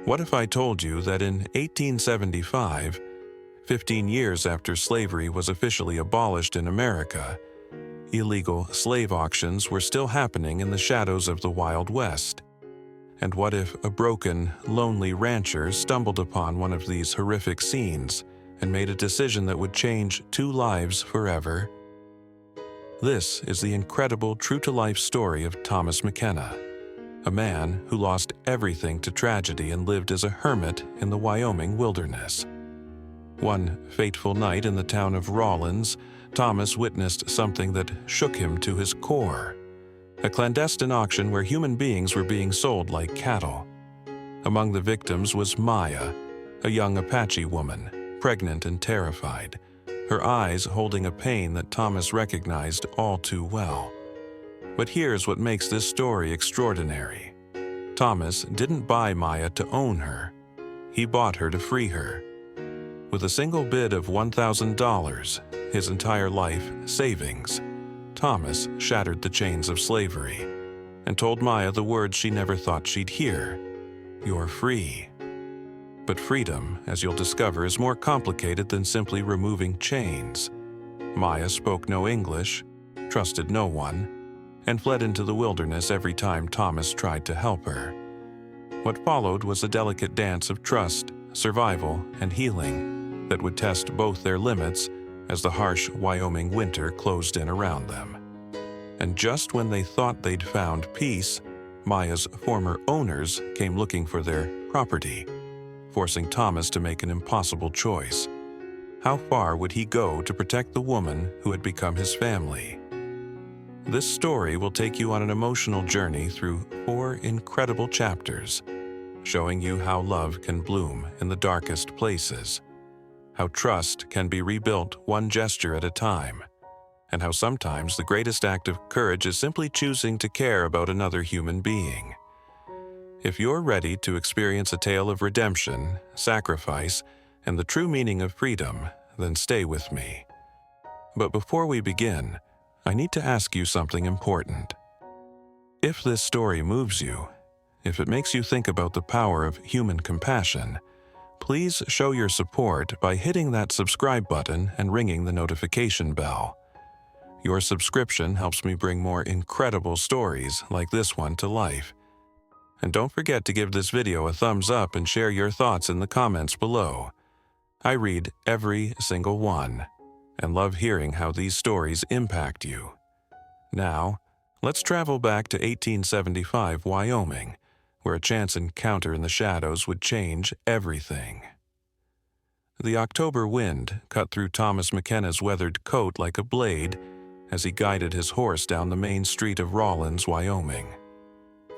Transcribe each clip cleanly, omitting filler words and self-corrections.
What if I told you that in 1875, 15 years after slavery was officially abolished in America, illegal slave auctions were still happening in the shadows of the Wild West? And what if a broken, lonely rancher stumbled upon one of these horrific scenes and made a decision that would change 2 lives forever? This is the incredible true-to-life story of Thomas McKenna, a man who lost everything to tragedy and lived as a hermit in the Wyoming wilderness. One fateful night in the town of Rawlins, Thomas witnessed something that shook him to his core: a clandestine auction where human beings were being sold like cattle. Among the victims was Maya, a young Apache woman, pregnant and terrified, her eyes holding a pain that Thomas recognized all too well. But here's what makes this story extraordinary. Thomas didn't buy Maya to own her. He bought her to free her. With a single bid of $1,000, his entire life savings, Thomas shattered the chains of slavery and told Maya the words she never thought she'd hear: "You're free." But freedom, as you'll discover, is more complicated than simply removing chains. Maya spoke no English, trusted no one, and fled into the wilderness every time Thomas tried to help her. What followed was a delicate dance of trust, survival, and healing that would test both their limits as the harsh Wyoming winter closed in around them. And just when they thought they'd found peace, Maya's former owners came looking for their property, forcing Thomas to make an impossible choice. How far would he go to protect the woman who had become his family? This story will take you on an emotional journey through 4 incredible chapters, showing you how love can bloom in the darkest places, how trust can be rebuilt one gesture at a time, and how sometimes the greatest act of courage is simply choosing to care about another human being. If you're ready to experience a tale of redemption, sacrifice, and the true meaning of freedom, then stay with me. But before we begin, I need to ask you something important. If this story moves you, if it makes you think about the power of human compassion, please show your support by hitting that subscribe button and ringing the notification bell. Your subscription helps me bring more incredible stories like this one to life. And don't forget to give this video a thumbs up and share your thoughts in the comments below. I read every single one and love hearing how these stories impact you. Now, let's travel back to 1875 Wyoming, where a chance encounter in the shadows would change everything. The October wind cut through Thomas McKenna's weathered coat like a blade as he guided his horse down the main street of Rawlins, Wyoming.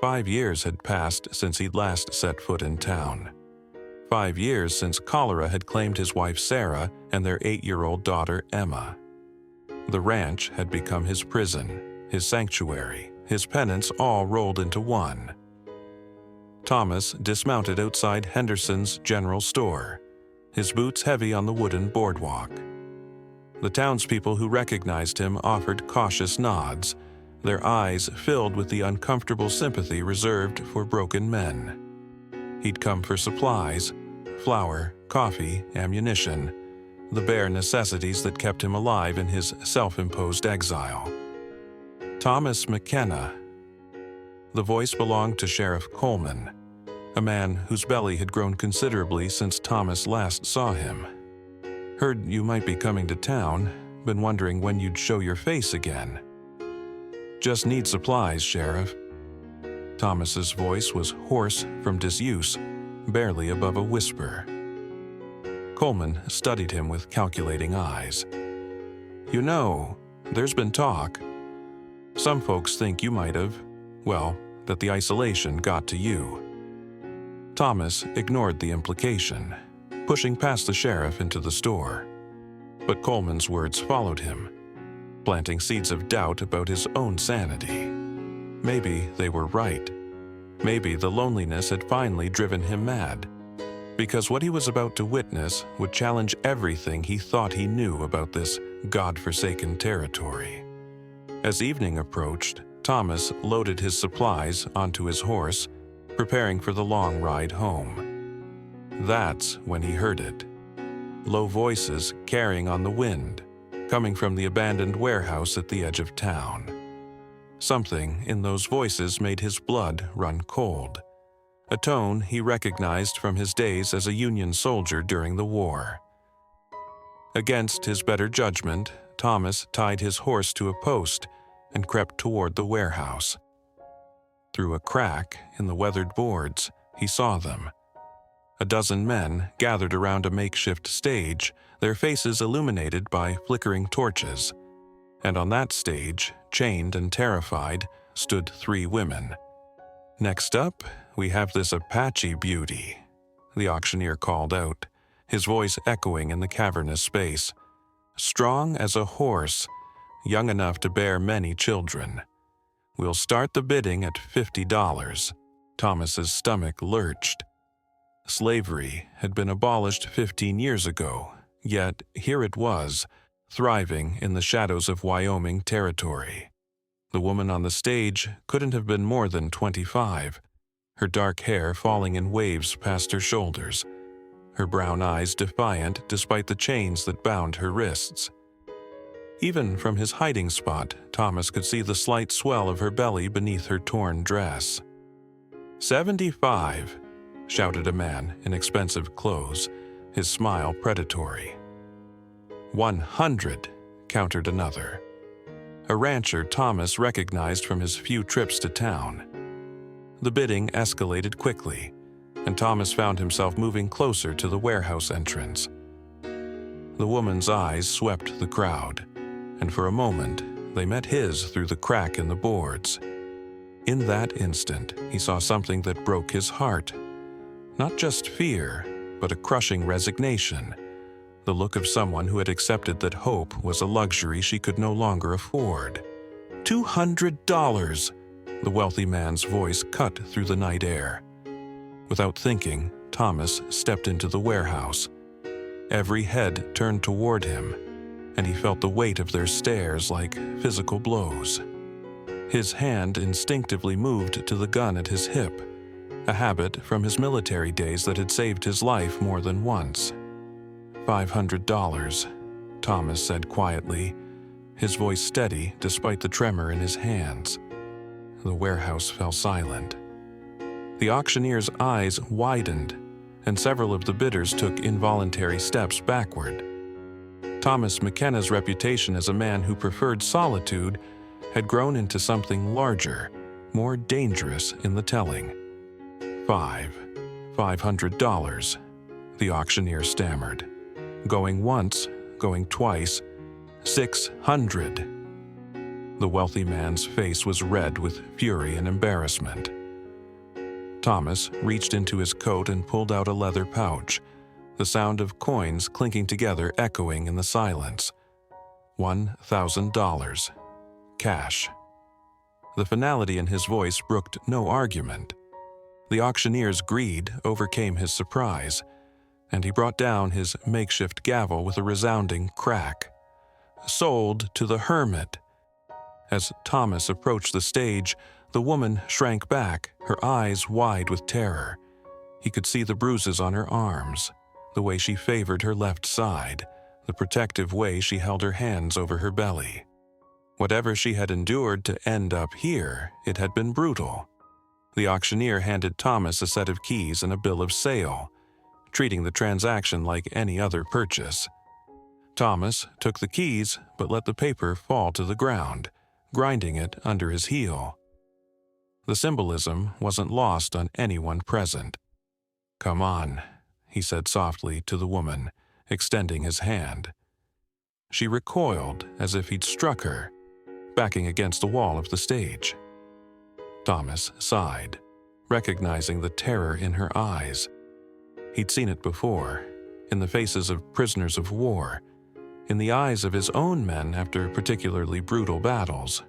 5 years had passed since he'd last set foot in town. 5 years since cholera had claimed his wife Sarah and their 8-year-old daughter Emma. The ranch had become his prison, his sanctuary, his penance all rolled into one. Thomas dismounted outside Henderson's General Store, his boots heavy on the wooden boardwalk. The townspeople who recognized him offered cautious nods, their eyes filled with the uncomfortable sympathy reserved for broken men. He'd come for supplies: flour, coffee, ammunition, the bare necessities that kept him alive in his self-imposed exile. Thomas McKenna. The voice belonged to Sheriff Coleman, a man whose belly had grown considerably since Thomas last saw him. "Heard you might be coming to town. Been wondering when you'd show your face again." "Just need supplies, Sheriff." Thomas's voice was hoarse from disuse, barely above a whisper. Coleman studied him with calculating eyes. "You know, there's been talk. Some folks think you might have, well, that the isolation got to you." Thomas ignored the implication, pushing past the sheriff into the store. But Coleman's words followed him, planting seeds of doubt about his own sanity. Maybe they were right. Maybe the loneliness had finally driven him mad, because what he was about to witness would challenge everything he thought he knew about this God-forsaken territory. As evening approached, Thomas loaded his supplies onto his horse, preparing for the long ride home. That's when he heard it. Low voices carrying on the wind, coming from the abandoned warehouse at the edge of town. Something in those voices made his blood run cold, a tone he recognized from his days as a Union soldier during the war. Against his better judgment, Thomas tied his horse to a post and crept toward the warehouse. Through a crack in the weathered boards, he saw them. A dozen men gathered around a makeshift stage, their faces illuminated by flickering torches. And on that stage, chained and terrified, stood 3 women. "Next up, we have this Apache beauty," the auctioneer called out, his voice echoing in the cavernous space. "Strong as a horse, young enough to bear many children. We'll start the bidding at $50. Thomas's stomach lurched. Slavery had been abolished 15 years ago, yet here it was, thriving in the shadows of Wyoming territory. The woman on the stage couldn't have been more than 25, her dark hair falling in waves past her shoulders, her brown eyes defiant despite the chains that bound her wrists. Even from his hiding spot, Thomas could see the slight swell of her belly beneath her torn dress. "75, shouted a man in expensive clothes, his smile predatory. 100, countered another. A rancher Thomas recognized from his few trips to town. The bidding escalated quickly, and Thomas found himself moving closer to the warehouse entrance. The woman's eyes swept the crowd, and for a moment they met his through the crack in the boards. In that instant, he saw something that broke his heart. Not just fear, but a crushing resignation, the look of someone who had accepted that hope was a luxury she could no longer afford. $200! The wealthy man's voice cut through the night air. Without thinking, Thomas stepped into the warehouse. Every head turned toward him, and he felt the weight of their stares like physical blows. His hand instinctively moved to the gun at his hip, a habit from his military days that had saved his life more than once. $500, Thomas said quietly, his voice steady despite the tremor in his hands. The warehouse fell silent. The auctioneer's eyes widened, and several of the bidders took involuntary steps backward. Thomas McKenna's reputation as a man who preferred solitude had grown into something larger, more dangerous in the telling. $500, the auctioneer stammered. Going once, going twice, 600. The wealthy man's face was red with fury and embarrassment. Thomas reached into his coat and pulled out a leather pouch, the sound of coins clinking together echoing in the silence. $1,000. Cash. The finality in his voice brooked no argument. The auctioneer's greed overcame his surprise, and he brought down his makeshift gavel with a resounding crack. Sold to the hermit. As Thomas approached the stage, the woman shrank back, her eyes wide with terror. He could see the bruises on her arms, the way she favored her left side, the protective way she held her hands over her belly. Whatever she had endured to end up here, it had been brutal. The auctioneer handed Thomas a set of keys and a bill of sale, treating the transaction like any other purchase. Thomas took the keys but let the paper fall to the ground, grinding it under his heel. The symbolism wasn't lost on anyone present. "Come on," he said softly to the woman, extending his hand. She recoiled as if he'd struck her, backing against the wall of the stage. Thomas sighed, recognizing the terror in her eyes. He'd seen it before, in the faces of prisoners of war, in the eyes of his own men after particularly brutal battles.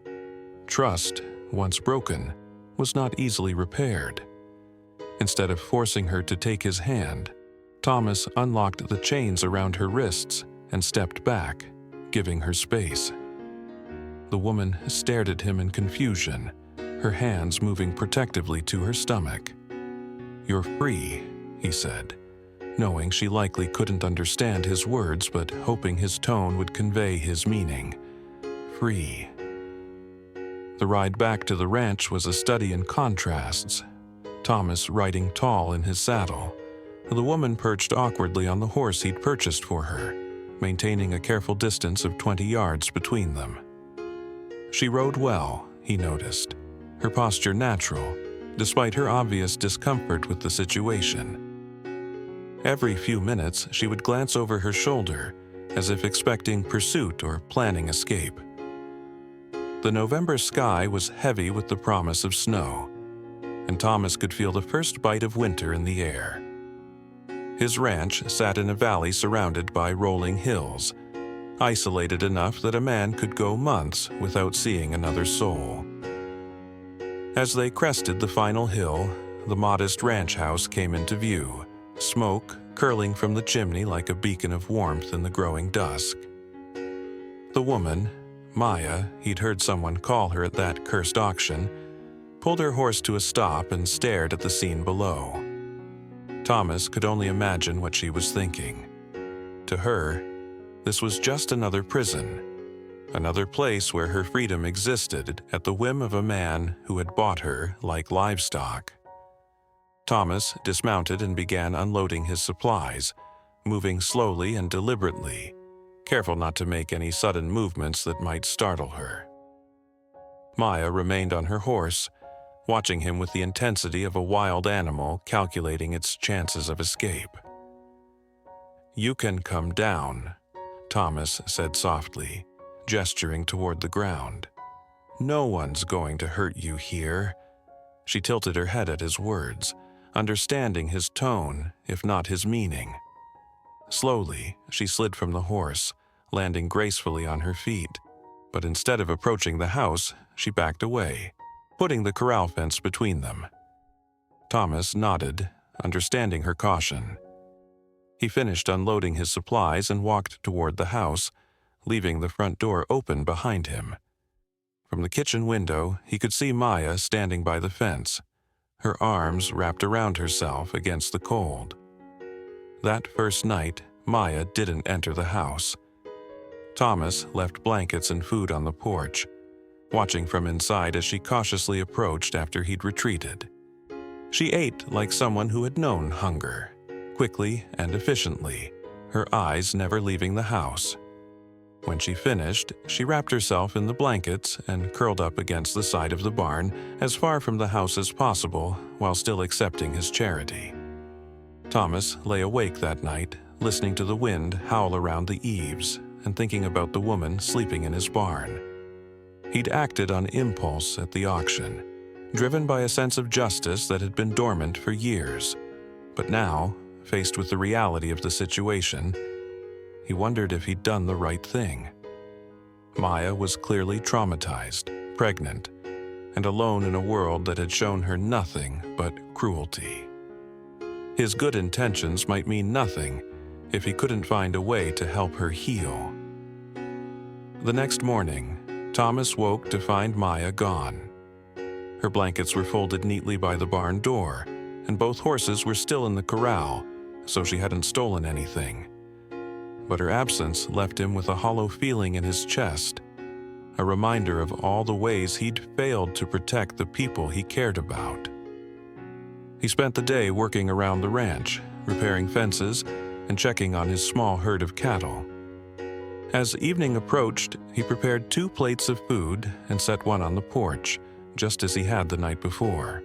Trust, once broken, was not easily repaired. Instead of forcing her to take his hand, Thomas unlocked the chains around her wrists and stepped back, giving her space. The woman stared at him in confusion, her hands moving protectively to her stomach. "You're free," he said, knowing she likely couldn't understand his words but hoping his tone would convey his meaning. Free. The ride back to the ranch was a study in contrasts. Thomas riding tall in his saddle, the woman perched awkwardly on the horse he'd purchased for her, maintaining a careful distance of 20 yards between them. She rode well, he noticed, her posture natural, despite her obvious discomfort with the situation. Every few minutes, she would glance over her shoulder, as if expecting pursuit or planning escape. The November sky was heavy with the promise of snow, and Thomas could feel the first bite of winter in the air. His ranch sat in a valley surrounded by rolling hills, isolated enough that a man could go months without seeing another soul. As they crested the final hill, the modest ranch house came into view, smoke curling from the chimney like a beacon of warmth in the growing dusk. The woman, Maya, he'd heard someone call her at that cursed auction, pulled her horse to a stop and stared at the scene below. Thomas could only imagine what she was thinking. To her, this was just another prison, another place where her freedom existed at the whim of a man who had bought her like livestock. Thomas dismounted and began unloading his supplies, moving slowly and deliberately, careful not to make any sudden movements that might startle her. Maya remained on her horse, watching him with the intensity of a wild animal calculating its chances of escape. "You can come down," Thomas said softly, gesturing toward the ground. "No one's going to hurt you here." She tilted her head at his words, understanding his tone, if not his meaning. Slowly, she slid from the horse, landing gracefully on her feet, but instead of approaching the house, she backed away, putting the corral fence between them. Thomas nodded, understanding her caution. He finished unloading his supplies and walked toward the house, leaving the front door open behind him. From the kitchen window, he could see Maya standing by the fence, her arms wrapped around herself against the cold. That first night, Maya didn't enter the house. Thomas left blankets and food on the porch, watching from inside as she cautiously approached after he'd retreated. She ate like someone who had known hunger, quickly and efficiently, her eyes never leaving the house. When she finished, she wrapped herself in the blankets and curled up against the side of the barn as far from the house as possible while still accepting his charity. Thomas lay awake that night, listening to the wind howl around the eaves and thinking about the woman sleeping in his barn. He'd acted on impulse at the auction, driven by a sense of justice that had been dormant for years. But now, faced with the reality of the situation, he wondered if he'd done the right thing. Maya was clearly traumatized, pregnant, and alone in a world that had shown her nothing but cruelty. His good intentions might mean nothing if he couldn't find a way to help her heal. The next morning, Thomas woke to find Maya gone. Her blankets were folded neatly by the barn door, and both horses were still in the corral, so she hadn't stolen anything. But her absence left him with a hollow feeling in his chest, a reminder of all the ways he'd failed to protect the people he cared about. He spent the day working around the ranch, repairing fences and checking on his small herd of cattle. As evening approached, he prepared 2 plates of food and set one on the porch, just as he had the night before.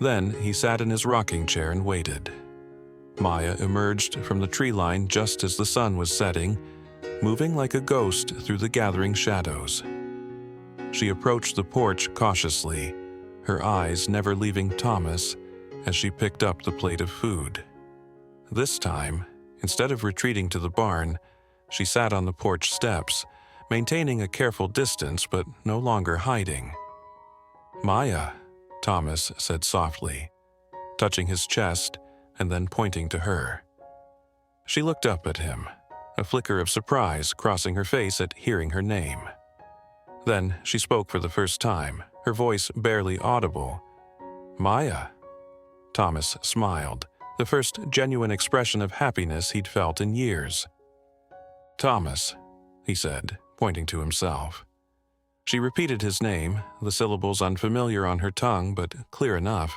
Then he sat in his rocking chair and waited. Maya emerged from the tree line just as the sun was setting, moving like a ghost through the gathering shadows. She approached the porch cautiously, her eyes never leaving Thomas as she picked up the plate of food. This time, instead of retreating to the barn, she sat on the porch steps, maintaining a careful distance but no longer hiding. "Maya," Thomas said softly, touching his chest and then pointing to her. She looked up at him, a flicker of surprise crossing her face at hearing her name. Then she spoke for the first time, her voice barely audible. "Maya." Thomas smiled, the first genuine expression of happiness he'd felt in years. "Thomas," he said, pointing to himself. She repeated his name, the syllables unfamiliar on her tongue but clear enough.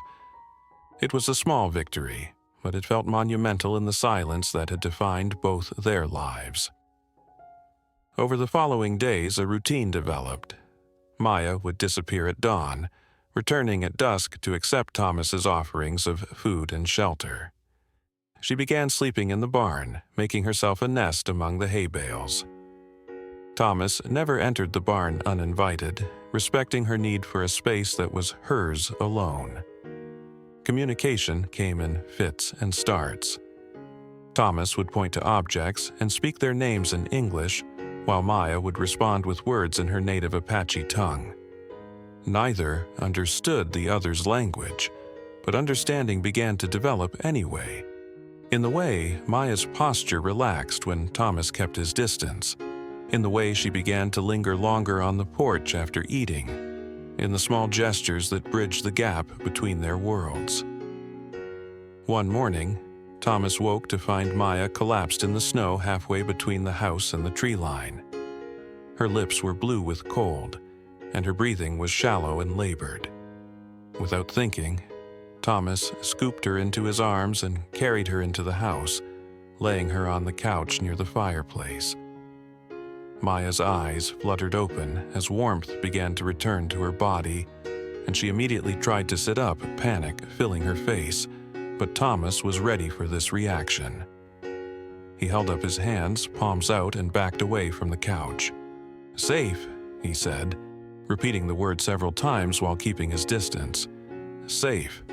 It was a small victory, but it felt monumental in the silence that had defined both their lives. Over the following days, a routine developed. Maya would disappear at dawn, returning at dusk to accept Thomas's offerings of food and shelter. She began sleeping in the barn, making herself a nest among the hay bales. Thomas never entered the barn uninvited, respecting her need for a space that was hers alone. Communication came in fits and starts. Thomas would point to objects and speak their names in English, while Maya would respond with words in her native Apache tongue. Neither understood the other's language, but understanding began to develop anyway. In the way Maya's posture relaxed when Thomas kept his distance, in the way she began to linger longer on the porch after eating, in the small gestures that bridged the gap between their worlds. One morning, Thomas woke to find Maya collapsed in the snow halfway between the house and the tree line. Her lips were blue with cold, and her breathing was shallow and labored. Without thinking, Thomas scooped her into his arms and carried her into the house, laying her on the couch near the fireplace. Maya's eyes fluttered open as warmth began to return to her body, and she immediately tried to sit up, panic filling her face, but Thomas was ready for this reaction. He held up his hands, palms out, and backed away from the couch. "Safe," he said, repeating the word several times while keeping his distance. "Safe."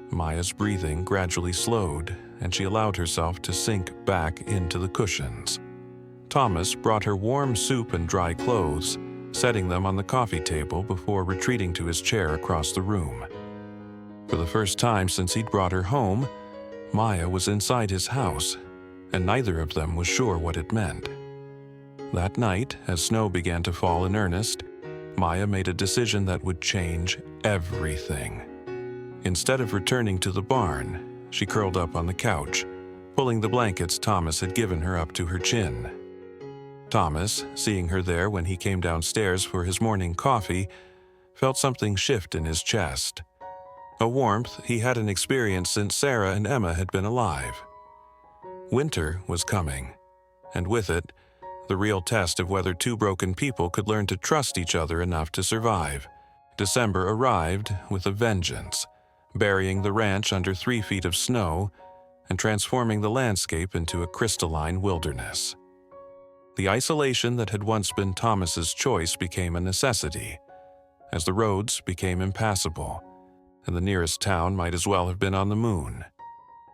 Maya's breathing gradually slowed, and she allowed herself to sink back into the cushions. Thomas brought her warm soup and dry clothes, setting them on the coffee table before retreating to his chair across the room. For the first time since he'd brought her home, Maya was inside his house, and neither of them was sure what it meant. That night, as snow began to fall in earnest, Maya made a decision that would change everything. Instead of returning to the barn, she curled up on the couch, pulling the blankets Thomas had given her up to her chin. Thomas, seeing her there when he came downstairs for his morning coffee, felt something shift in his chest. A warmth he hadn't experienced since Sarah and Emma had been alive. Winter was coming, and with it, the real test of whether two broken people could learn to trust each other enough to survive. December arrived with a vengeance, burying the ranch under 3 feet of snow and transforming the landscape into a crystalline wilderness. The isolation that had once been Thomas's choice became a necessity, as the roads became impassable, and the nearest town might as well have been on the moon.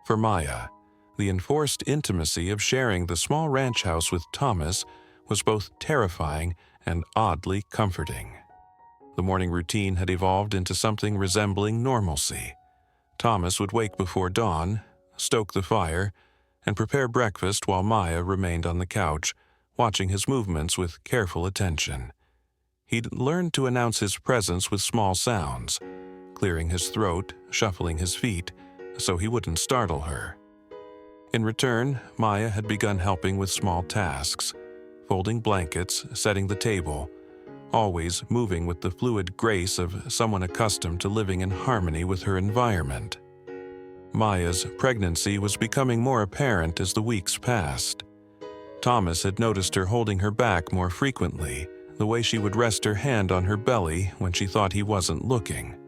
For Maya, the enforced intimacy of sharing the small ranch house with Thomas was both terrifying and oddly comforting. The morning routine had evolved into something resembling normalcy. Thomas would wake before dawn, stoke the fire, and prepare breakfast while Maya remained on the couch, watching his movements with careful attention. He'd learned to announce his presence with small sounds, clearing his throat, shuffling his feet, so he wouldn't startle her. In return, Maya had begun helping with small tasks, folding blankets, setting the table, always moving with the fluid grace of someone accustomed to living in harmony with her environment. Maya's pregnancy was becoming more apparent as the weeks passed. Thomas had noticed her holding her back more frequently, the way she would rest her hand on her belly when she thought he wasn't looking.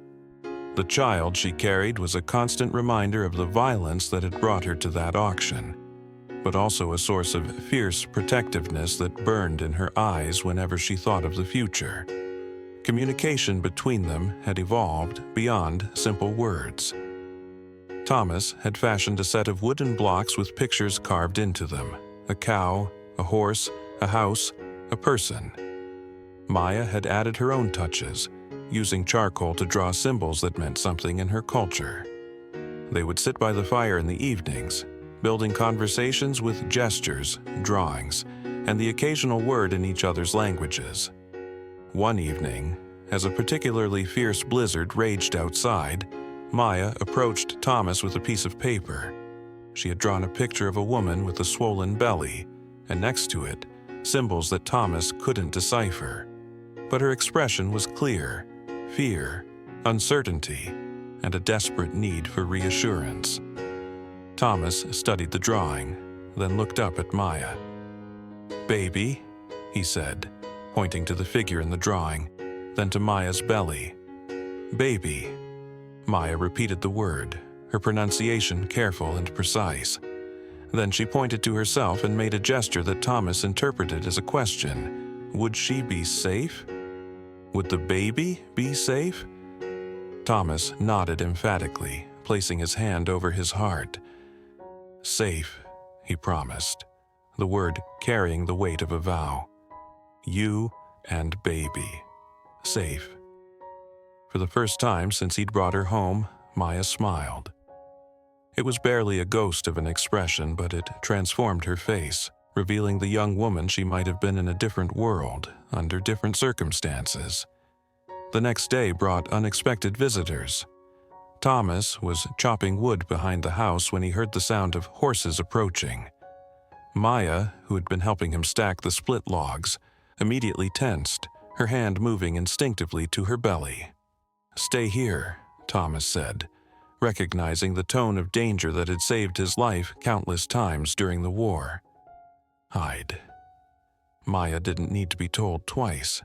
The child she carried was a constant reminder of the violence that had brought her to that auction, but also a source of fierce protectiveness that burned in her eyes whenever she thought of the future. Communication between them had evolved beyond simple words. Thomas had fashioned a set of wooden blocks with pictures carved into them: a cow, a horse, a house, a person. Maya had added her own touches, using charcoal to draw symbols that meant something in her culture. They would sit by the fire in the evenings, building conversations with gestures, drawings, and the occasional word in each other's languages. One evening, as a particularly fierce blizzard raged outside, Maya approached Thomas with a piece of paper. She had drawn a picture of a woman with a swollen belly, and next to it, symbols that Thomas couldn't decipher. But her expression was clear: fear, uncertainty, and a desperate need for reassurance. Thomas studied the drawing, then looked up at Maya. "Baby," he said, pointing to the figure in the drawing, then to Maya's belly. "Baby." Maya repeated the word, her pronunciation careful and precise. Then she pointed to herself and made a gesture that Thomas interpreted as a question. Would she be safe? Would the baby be safe? Thomas nodded emphatically, placing his hand over his heart. "Safe," he promised, the word carrying the weight of a vow. "You and baby. Safe." For the first time since he'd brought her home, Maya smiled. It was barely a ghost of an expression, but it transformed her face, revealing the young woman she might have been in a different world, under different circumstances. The next day brought unexpected visitors. Thomas was chopping wood behind the house when he heard the sound of horses approaching. Maya, who had been helping him stack the split logs, immediately tensed, her hand moving instinctively to her belly. "Stay here," Thomas said, recognizing the tone of danger that had saved his life countless times during the war. "Hide." Maya didn't need to be told twice.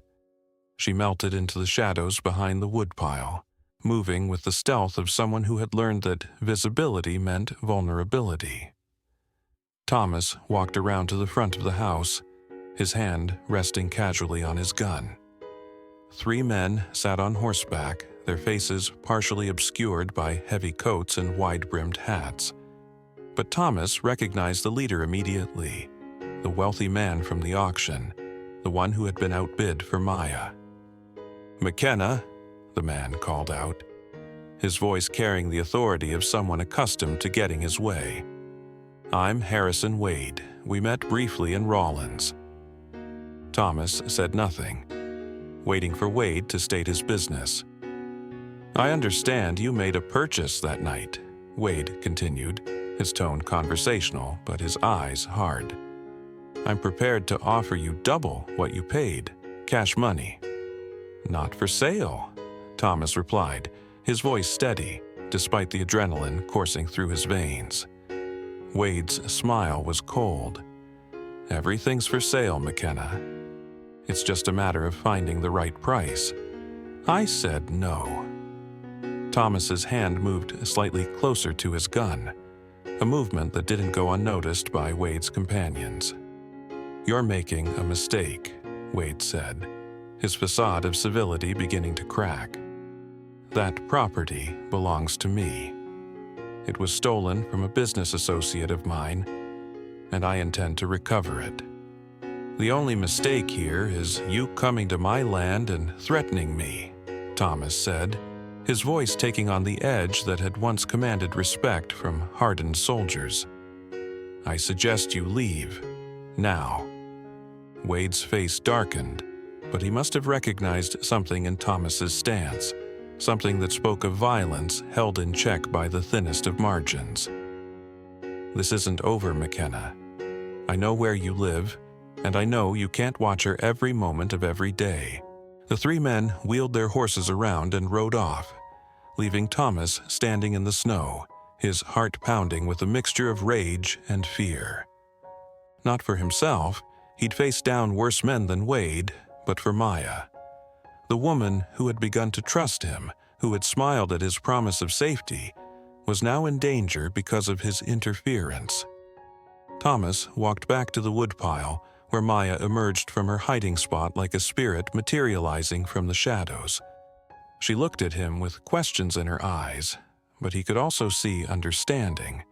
She melted into the shadows behind the woodpile, moving with the stealth of someone who had learned that visibility meant vulnerability. Thomas walked around to the front of the house, his hand resting casually on his gun. 3 men sat on horseback, their faces partially obscured by heavy coats and wide-brimmed hats. But Thomas recognized the leader immediately, the wealthy man from the auction, the one who had been outbid for Maya. "McKenna," the man called out, his voice carrying the authority of someone accustomed to getting his way. "I'm Harrison Wade. We met briefly in Rawlins." Thomas said nothing, waiting for Wade to state his business. "I understand you made a purchase that night," Wade continued, his tone conversational but his eyes hard. "I'm prepared to offer you double what you paid, cash money." "Not for sale," Thomas replied, his voice steady, despite the adrenaline coursing through his veins. Wade's smile was cold. "Everything's for sale, McKenna. It's just a matter of finding the right price." "I said no." Thomas's hand moved slightly closer to his gun, a movement that didn't go unnoticed by Wade's companions. "You're making a mistake," Wade said, his facade of civility beginning to crack. "That property belongs to me. It was stolen from a business associate of mine, and I intend to recover it. The only mistake here is you coming to my land and threatening me," Thomas said, his voice taking on the edge that had once commanded respect from hardened soldiers. "I suggest you leave, now." Wade's face darkened, but he must have recognized something in Thomas's stance, something that spoke of violence held in check by the thinnest of margins. "This isn't over, McKenna. I know where you live, and I know you can't watch her every moment of every day." The 3 men wheeled their horses around and rode off, leaving Thomas standing in the snow, his heart pounding with a mixture of rage and fear. Not for himself, he'd faced down worse men than Wade, but for Maya. The woman who had begun to trust him, who had smiled at his promise of safety, was now in danger because of his interference. Thomas walked back to the woodpile, where Maya emerged from her hiding spot like a spirit materializing from the shadows. She looked at him with questions in her eyes, but he could also see understanding.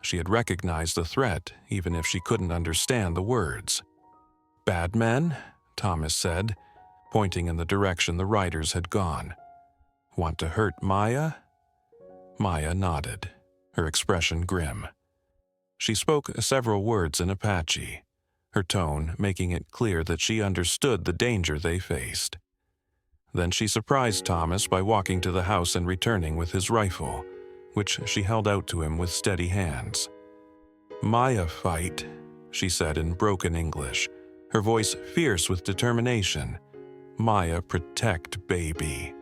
She had recognized the threat, even if she couldn't understand the words. "Bad men?" Thomas said, pointing in the direction the riders had gone. "Want to hurt Maya?" Maya nodded, her expression grim. She spoke several words in Apache, her tone making it clear that she understood the danger they faced. Then she surprised Thomas by walking to the house and returning with his rifle, which she held out to him with steady hands. "Maya fight," she said in broken English, her voice fierce with determination. "Maya protect baby."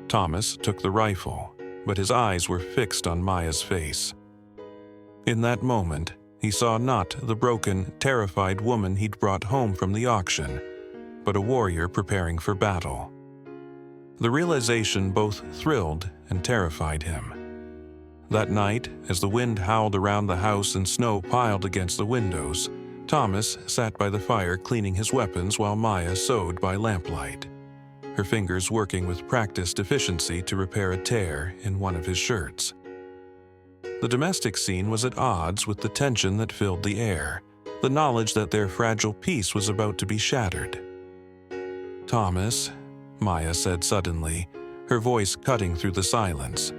Thomas took the rifle, but his eyes were fixed on Maya's face. In that moment, he saw not the broken, terrified woman he'd brought home from the auction, but a warrior preparing for battle. The realization both thrilled and terrified him. That night, as the wind howled around the house and snow piled against the windows, Thomas sat by the fire cleaning his weapons while Maya sewed by lamplight, her fingers working with practiced efficiency to repair a tear in one of his shirts. The domestic scene was at odds with the tension that filled the air, the knowledge that their fragile peace was about to be shattered. "Thomas," Maya said suddenly, her voice cutting through the silence.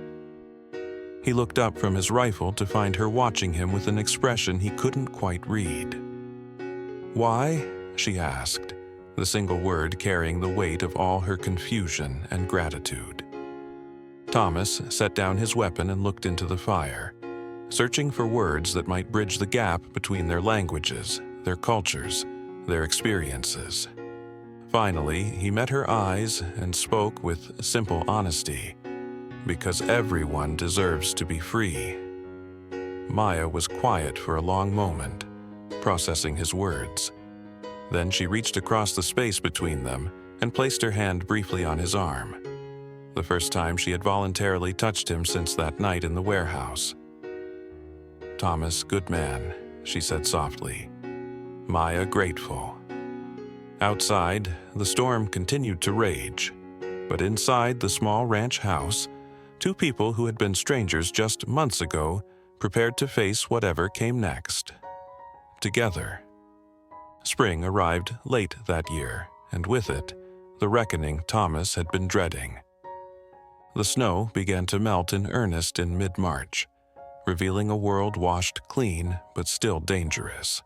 He looked up from his rifle to find her watching him with an expression he couldn't quite read. "Why?" she asked, the single word carrying the weight of all her confusion and gratitude. Thomas set down his weapon and looked into the fire, searching for words that might bridge the gap between their languages, their cultures, their experiences. Finally, he met her eyes and spoke with simple honesty, "Because everyone deserves to be free." Maya was quiet for a long moment, processing his words. Then she reached across the space between them and placed her hand briefly on his arm, the first time she had voluntarily touched him since that night in the warehouse. "Thomas, good man," she said softly. Maya grateful. Outside, the storm continued to rage, but inside the small ranch house, two people who had been strangers just months ago prepared to face whatever came next. Together. Spring arrived late that year, and with it, the reckoning Thomas had been dreading. The snow began to melt in earnest in mid-March, revealing a world washed clean but still dangerous.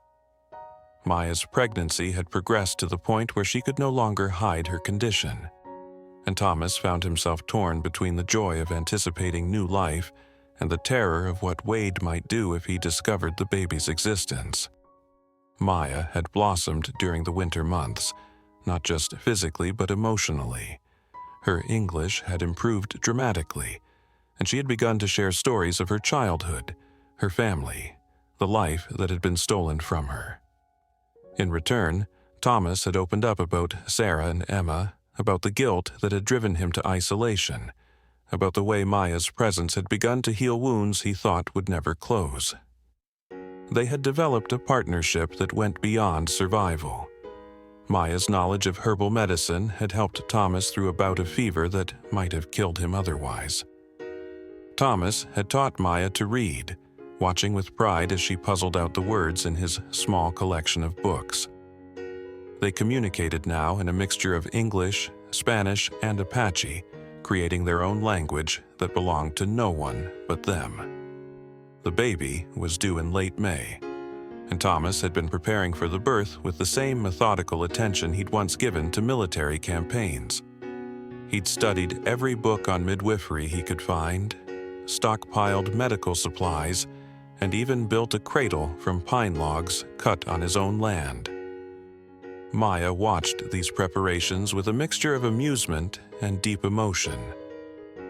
Maya's pregnancy had progressed to the point where she could no longer hide her condition, and Thomas found himself torn between the joy of anticipating new life and the terror of what Wade might do if he discovered the baby's existence. Maya had blossomed during the winter months, not just physically but emotionally. Her English had improved dramatically, and she had begun to share stories of her childhood, her family, the life that had been stolen from her. In return, Thomas had opened up about Sarah and Emma, about the guilt that had driven him to isolation, about the way Maya's presence had begun to heal wounds he thought would never close. They had developed a partnership that went beyond survival. Maya's knowledge of herbal medicine had helped Thomas through a bout of fever that might have killed him otherwise. Thomas had taught Maya to read, watching with pride as she puzzled out the words in his small collection of books. They communicated now in a mixture of English, Spanish, and Apache, creating their own language that belonged to no one but them. The baby was due in late May, and Thomas had been preparing for the birth with the same methodical attention he'd once given to military campaigns. He'd studied every book on midwifery he could find, stockpiled medical supplies, and even built a cradle from pine logs cut on his own land. Maya watched these preparations with a mixture of amusement and deep emotion,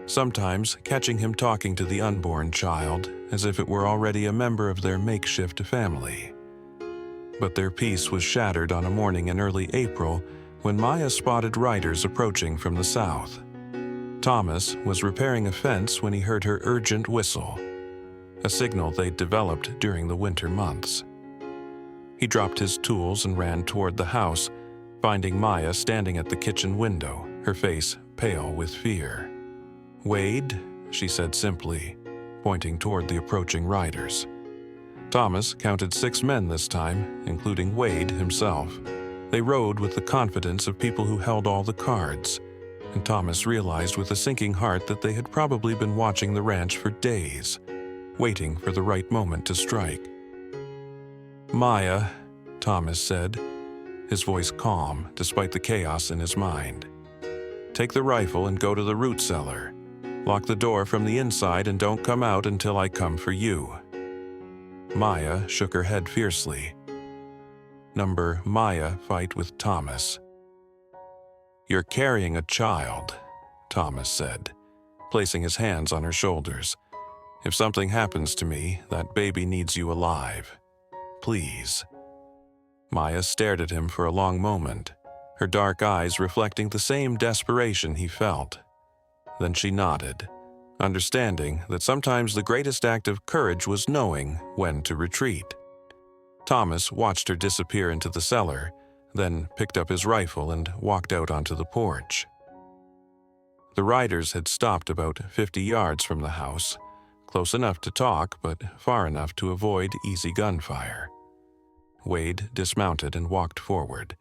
sometimes catching him talking to the unborn child as if it were already a member of their makeshift family. But their peace was shattered on a morning in early April when Maya spotted riders approaching from the south. Thomas was repairing a fence when he heard her urgent whistle, a signal they'd developed during the winter months. He dropped his tools and ran toward the house, finding Maya standing at the kitchen window, her face pale with fear. "Wade," she said simply, pointing toward the approaching riders. Thomas counted 6 men this time, including Wade himself. They rode with the confidence of people who held all the cards, and Thomas realized with a sinking heart that they had probably been watching the ranch for days, waiting for the right moment to strike. "Maya," Thomas said, his voice calm despite the chaos in his mind. Take the rifle and go to the root cellar. Lock the door from the inside and don't come out until I come for you." Maya shook her head fiercely. Number Maya fight with Thomas. "You're carrying a child," Thomas said, placing his hands on her shoulders. "If something happens to me, that baby needs you alive. Please." Maya stared at him for a long moment, her dark eyes reflecting the same desperation he felt. Then she nodded, understanding that sometimes the greatest act of courage was knowing when to retreat. Thomas watched her disappear into the cellar, then picked up his rifle and walked out onto the porch. The riders had stopped about 50 yards from the house, close enough to talk but far enough to avoid easy gunfire. Wade dismounted and walked forward,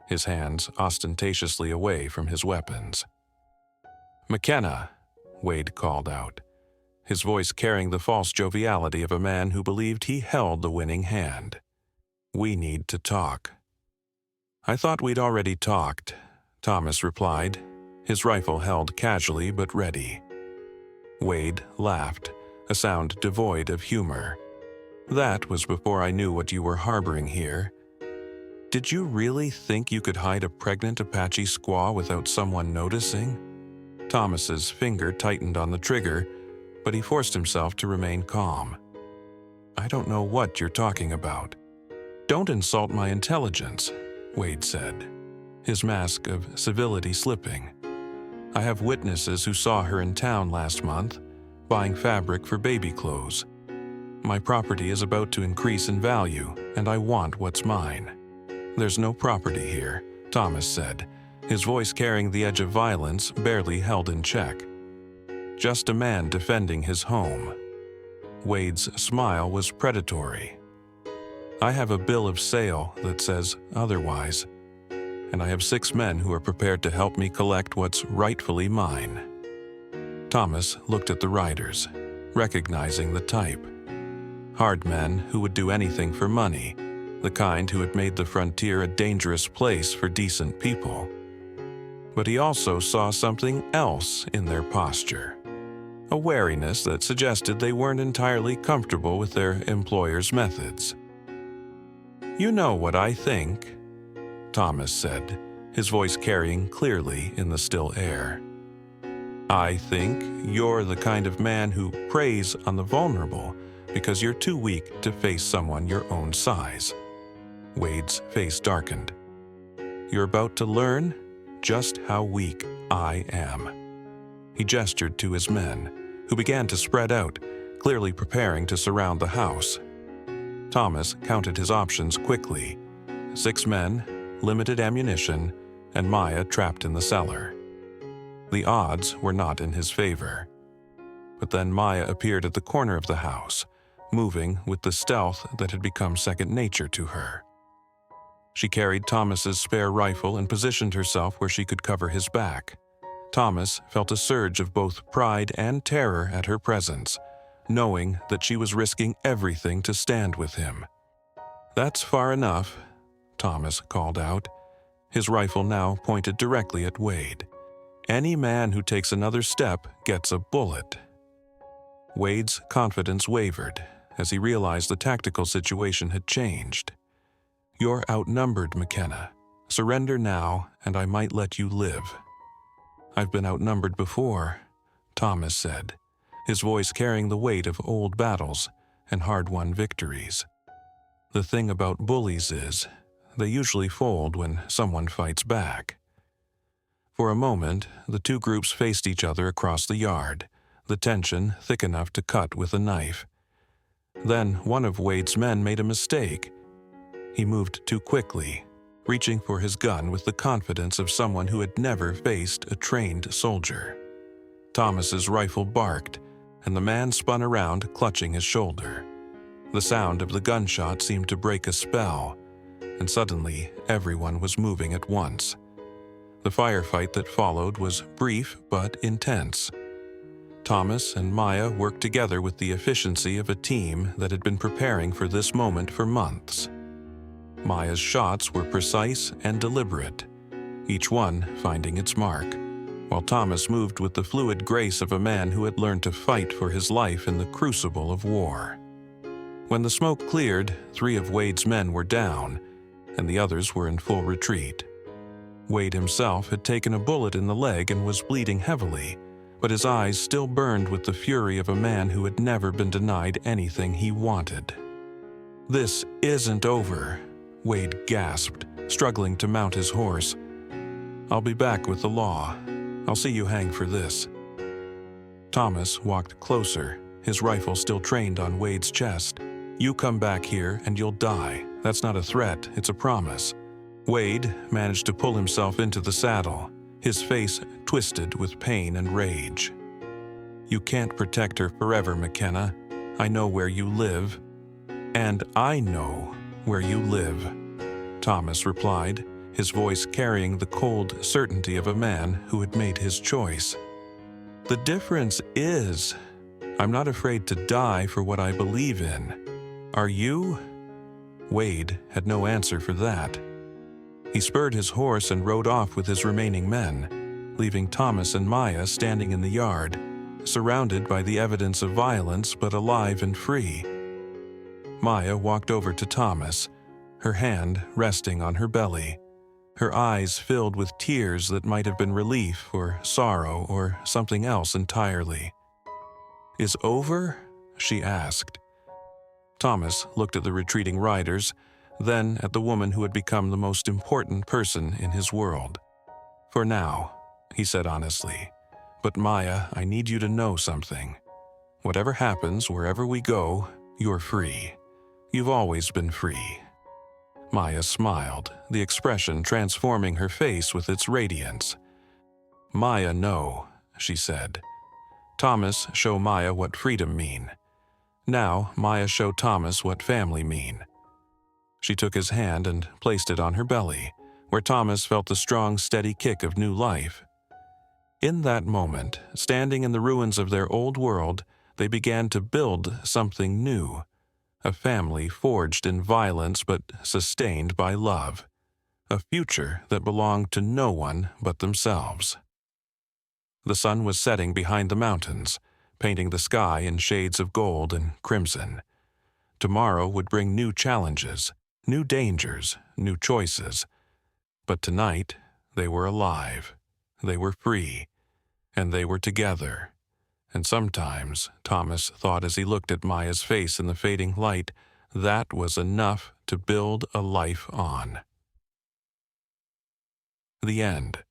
his hands ostentatiously away from his weapons. "McKenna," Wade called out, his voice carrying the false joviality of a man who believed he held the winning hand. "We need to talk." "I thought we'd already talked," Thomas replied, his rifle held casually but ready. Wade laughed, a sound devoid of humor. "That was before I knew what you were harboring here. Did you really think you could hide a pregnant Apache squaw without someone noticing?" Thomas's finger tightened on the trigger, but he forced himself to remain calm. "I don't know what you're talking about." "Don't insult my intelligence," Wade said, his mask of civility slipping. "I have witnesses who saw her in town last month, buying fabric for baby clothes. My property is about to increase in value, and I want what's mine." "There's no property here," Thomas said, his voice carrying the edge of violence barely held in check. "Just a man defending his home." Wade's smile was predatory. "I have a bill of sale that says otherwise, and I have 6 men who are prepared to help me collect what's rightfully mine." Thomas looked at the riders, recognizing the type. Hard men who would do anything for money, the kind who had made the frontier a dangerous place for decent people. But he also saw something else in their posture, a wariness that suggested they weren't entirely comfortable with their employer's methods. "You know what I think," Thomas said, his voice carrying clearly in the still air. "I think you're the kind of man who preys on the vulnerable because you're too weak to face someone your own size." Wade's face darkened. "You're about to learn just how weak I am." He gestured to his men, who began to spread out, clearly preparing to surround the house. Thomas counted his options quickly: 6 men, limited ammunition, and Maya trapped in the cellar. The odds were not in his favor. But then Maya appeared at the corner of the house, moving with the stealth that had become second nature to her. She carried Thomas's spare rifle and positioned herself where she could cover his back. Thomas felt a surge of both pride and terror at her presence, knowing that she was risking everything to stand with him. "That's far enough," Thomas called out, his rifle now pointed directly at Wade. "Any man who takes another step gets a bullet." Wade's confidence wavered as he realized the tactical situation had changed. "You're outnumbered, McKenna. Surrender now, and I might let you live." "I've been outnumbered before," Thomas said, his voice carrying the weight of old battles and hard-won victories. "The thing about bullies is, they usually fold when someone fights back." For a moment, the two groups faced each other across the yard, the tension thick enough to cut with a knife. Then one of Wade's men made a mistake. He moved too quickly, reaching for his gun with the confidence of someone who had never faced a trained soldier. Thomas's rifle barked, and the man spun around, clutching his shoulder. The sound of the gunshot seemed to break a spell, and suddenly everyone was moving at once. The firefight that followed was brief but intense. Thomas and Maya worked together with the efficiency of a team that had been preparing for this moment for months. Maya's shots were precise and deliberate, each one finding its mark. while Thomas moved with the fluid grace of a man who had learned to fight for his life in the crucible of war. When the smoke cleared, 3 of Wade's men were down, and the others were in full retreat. Wade himself had taken a bullet in the leg and was bleeding heavily, but his eyes still burned with the fury of a man who had never been denied anything he wanted. "This isn't over," Wade gasped, struggling to mount his horse. "I'll be back with the law. I'll see you hang for this." Thomas walked closer, his rifle still trained on Wade's chest. "You come back here and you'll die. That's not a threat, it's a promise." Wade managed to pull himself into the saddle, his face twisted with pain and rage. "You can't protect her forever, McKenna. I know where you live." "And I know where you live," Thomas replied, his voice carrying the cold certainty of a man who had made his choice. "The difference is, I'm not afraid to die for what I believe in. Are you?" Wade had no answer for that. He spurred his horse and rode off with his remaining men, leaving Thomas and Maya standing in the yard, surrounded by the evidence of violence but alive and free. Maya walked over to Thomas, her hand resting on her belly, her eyes filled with tears that might have been relief or sorrow or something else entirely. "Is over?" she asked. Thomas looked at the retreating riders, then at the woman who had become the most important person in his world. "For now," he said honestly. "But Maya, I need you to know something. Whatever happens, wherever we go, you're free. You've always been free." Maya smiled, the expression transforming her face with its radiance. "Maya, no," she said. "Thomas, show Maya what freedom mean. Now, Maya showed Thomas what family mean." She took his hand and placed it on her belly, where Thomas felt the strong, steady kick of new life. In that moment, standing in the ruins of their old world, they began to build something new. A family forged in violence but sustained by love. A future that belonged to no one but themselves. The sun was setting behind the mountains, painting the sky in shades of gold and crimson. Tomorrow would bring new challenges, new dangers, new choices. But tonight, they were alive, they were free, and they were together. And sometimes, Thomas thought as he looked at Maya's face in the fading light, that was enough to build a life on. The end.